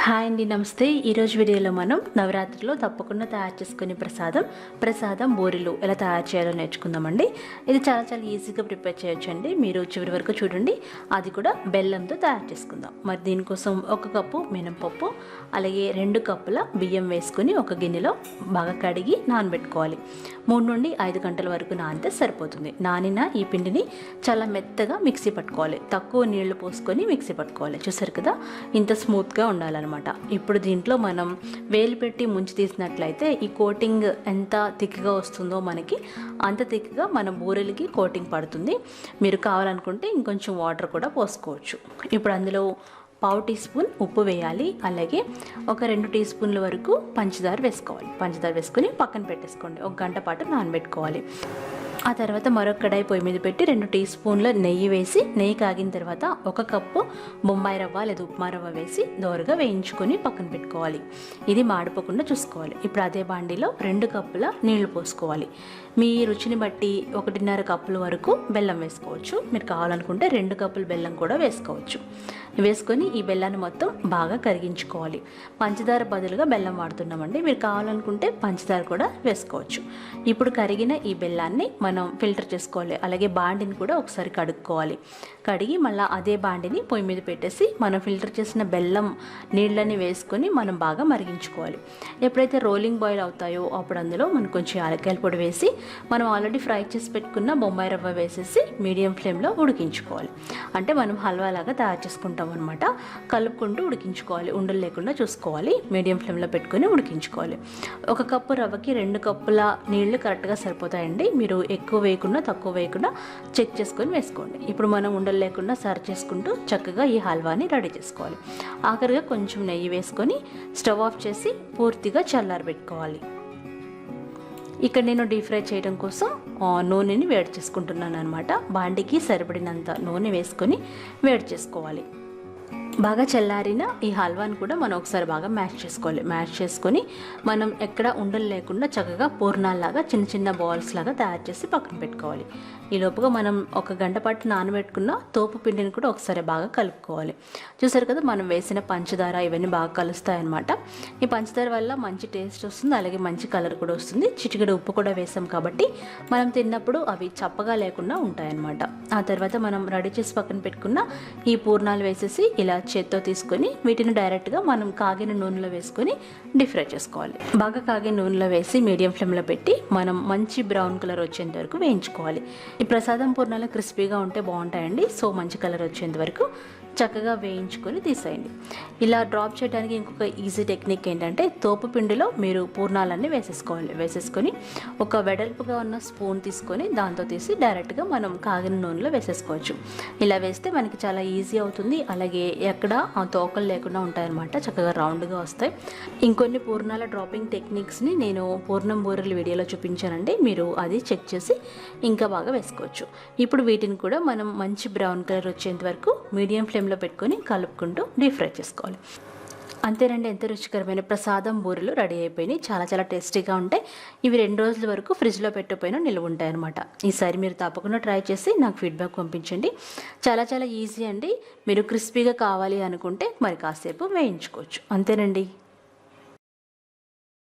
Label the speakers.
Speaker 1: Hi అండి, నమస్తే. ఈరోజు వీడియోలో మనం నవరాత్రిలో తప్పకుండా తయారు చేసుకునే ప్రసాదం బూరెలు ఎలా తయారు చేయాలో నేర్చుకుందామండి. ఇది చాలా ఈజీగా ప్రిపేర్ చేయొచ్చండి. మీరు చివరి వరకు చూడండి. అది కూడా బెల్లంతో తయారు చేసుకుందాం. మరి దీనికోసం 1 కప్పు మినపప్పు, అలాగే 2 కప్పుల బియ్యం వేసుకొని ఒక గిన్నెలో బాగా కడిగి నానబెట్టుకోవాలి. 3 నుండి 5 గంటల వరకు నానితే సరిపోతుంది. నానిన ఈ పిండిని చాలా మెత్తగా మిక్సీ పట్టుకోవాలి. తక్కువ నీళ్లు పోసుకొని మిక్సీ పట్టుకోవాలి. చూసారు కదా, ఇంత స్మూత్గా ఉండాలి. ఇప్పుడు దీంట్లో మనం వేలు పెట్టి ముంచి తీసినట్లయితే ఈ కోటింగ్ ఎంత థిక్గా వస్తుందో మనకి అంత థిక్గా మన బూరెలకి కోటింగ్ పడుతుంది. మీరు కావాలనుకుంటే ఇంకొంచెం వాటర్ కూడా పోసుకోవచ్చు. ఇప్పుడు అందులో 1/2 టీ స్పూన్ ఉప్పు వేయాలి. అలాగే ఒక 2 టీ స్పూన్ల వరకు పంచదార వేసుకోవాలి. పంచదార వేసుకొని పక్కన పెట్టేసుకోండి. 1 గంట పాటు నానబెట్టుకోవాలి. ఆ తర్వాత మరొక కడాయి పొయ్యి మీద పెట్టి 2 టీ స్పూన్ల నెయ్యి వేసి, నెయ్యి కాగిన తర్వాత 1 కప్పు బొంబాయి రవ్వ లేదా ఉప్మా రవ్వ వేసి దోరగా వేయించుకొని పక్కన పెట్టుకోవాలి. ఇది మాడిపోకుండా చూసుకోవాలి. ఇప్పుడు అదే బాండీలో 2 కప్పుల నీళ్లు పోసుకోవాలి. మీ రుచిని బట్టి 1.5 కప్పుల వరకు బెల్లం వేసుకోవచ్చు. మీరు కావాలనుకుంటే 2 కప్పుల బెల్లం కూడా వేసుకోవచ్చు. వేసుకొని ఈ బెల్లాన్ని మొత్తం బాగా కరిగించుకోవాలి. పంచదార బదులుగా బెల్లం వాడుతున్నామండి. మీరు కావాలనుకుంటే పంచదార కూడా వేసుకోవచ్చు. ఇప్పుడు కరిగిన ఈ బెల్లాన్ని మనం ఫిల్టర్ చేసుకోవాలి. అలాగే బాండిని కూడా ఒకసారి కడుక్కోవాలి. కడిగి మళ్ళీ అదే బాండిని పొయ్యి మీద పెట్టేసి మనం ఫిల్టర్ చేసిన బెల్లం నీళ్ళని వేసుకొని మనం బాగా మరిగించుకోవాలి. ఎప్పుడైతే రోలింగ్ బాయిల్ అవుతాయో అప్పుడు అందులో మనం కొంచెం యాలక్కాయల పొడి వేసి మనం ఆల్రెడీ ఫ్రై చేసి పెట్టుకున్న బొంబాయి రవ్వ వేసేసి మీడియం ఫ్లేమ్లో ఉడికించుకోవాలి. అంటే మనం హల్వా లాగా తయారు చేసుకుంటాం అనమాట. కలుపుకుంటూ ఉడికించుకోవాలి. ఉండలు లేకుండా చూసుకోవాలి. మీడియం ఫ్లేమ్లో పెట్టుకొని ఉడికించుకోవాలి. 1 కప్పు రవ్వకి 2 కప్పుల నీళ్లు కరెక్ట్గా సరిపోతాయండి. మీరు ఎక్కువ వేయకుండా తక్కువ వేయకుండా చెక్ చేసుకొని వేసుకోండి. ఇప్పుడు మనం ఉండలు లేకుండా సర్వ్ చేసుకుంటూ చక్కగా ఈ హల్వాని రెడీ చేసుకోవాలి. ఆఖరిగా కొంచెం నెయ్యి వేసుకొని స్టవ్ ఆఫ్ చేసి పూర్తిగా చల్లారబెట్టుకోవాలి. ఇక్కడ నేను డీప్ ఫ్రై చేయడం కోసం నూనెని వేడి చేసుకుంటున్నాను అనమాట. బాండికి సరిపడినంత నూనె వేసుకొని వేడి చేసుకోవాలి. బాగా చల్లారిన ఈ హల్వాని కూడా మనం ఒకసారి బాగా మ్యాష్ చేసుకోవాలి. మ్యాష్ చేసుకొని మనం ఎక్కడ ఉండలు లేకుండా చక్కగా పూర్ణాల్లాగా చిన్న బాల్స్ లాగా తయారు చేసి పక్కన పెట్టుకోవాలి. ఈ లోపుగా మనం 1 గంట పాటు నానబెట్టుకున్న తోపు పిండిని కూడా ఒకసారి బాగా కలుపుకోవాలి. చూసారు కదా, మనం వేసిన పంచదార ఇవన్నీ బాగా కలుస్తాయన్నమాట. ఈ పంచదార వల్ల మంచి టేస్ట్ వస్తుంది. అలాగే మంచి కలర్ కూడా వస్తుంది. చిటికెడు ఉప్పు కూడా వేసాం కాబట్టి మనం తిన్నప్పుడు అవి చప్పగా లేకుండా ఉంటాయన్నమాట. ఆ తర్వాత మనం రెడీ చేసి పక్కన పెట్టుకున్న ఈ పూర్ణాలు వేసేసి ఇలా చేత్తో తీసుకొని వీటిని డైరెక్ట్గా మనం కాగిన నూనెలో వేసుకొని డీప్ ఫ్రై చేసుకోవాలి. బాగా కాగిన నూనెలో వేసి మీడియం ఫ్లేమ్లో పెట్టి మనం మంచి బ్రౌన్ కలర్ వచ్చేంత వరకు వేయించుకోవాలి. ఈ ప్రసాదం పూర్ణాలు క్రిస్పీగా ఉంటే బాగుంటాయండి. సో మంచి కలర్ వచ్చేంత వరకు చక్కగా వేయించుకొని తీసేయండి. ఇలా డ్రాప్ చేయడానికి ఇంకొక ఈజీ టెక్నిక్ ఏంటంటే తోపు పిండిలో మీరు పూర్ణాలన్నీ వేసేసుకోవాలి. వేసేసుకొని ఒక వెడల్పుగా ఉన్న స్పూన్ తీసుకొని దాంతో తీసి డైరెక్ట్గా మనం కాగిన నూనెలో వేసేసుకోవచ్చు. ఇలా వేస్తే మనకి చాలా ఈజీ అవుతుంది. అలాగే ఎక్కడ ఆ తోకలు లేకుండా ఉంటాయన్నమాట. చక్కగా రౌండ్గా వస్తాయి. ఇంకొన్ని పూర్ణాల డ్రాపింగ్ టెక్నిక్స్ని నేను పూర్ణం బూరెల వీడియోలో చూపించానండి. మీరు అది చెక్ చేసి ఇంకా బాగా వేసుకోవచ్చు. ఇప్పుడు వీటిని కూడా మనం మంచి బ్రౌన్ కలర్ వచ్చేంత వరకు మీడియం ఫ్లేమ్లో పెట్టుకొని కలుపుకుంటూ డీప్ ఫ్రై చేసుకోవాలి. అంతేనండి, ఎంతో రుచికరమైన ప్రసాదం బూరెలు రెడీ అయిపోయినాయి. చాలా టేస్టీగా ఉంటాయి. ఇవి 2 రోజుల వరకు ఫ్రిడ్జ్లో పెట్టకపోయినా నిల్వ ఉంటాయి అనమాట. ఈసారి మీరు తప్పకుండా ట్రై చేసి నాకు ఫీడ్బ్యాక్ పంపించండి. చాలా ఈజీ అండి. మీరు క్రిస్పీగా కావాలి అనుకుంటే మరి కాసేపు వేయించుకోవచ్చు. అంతేనండి.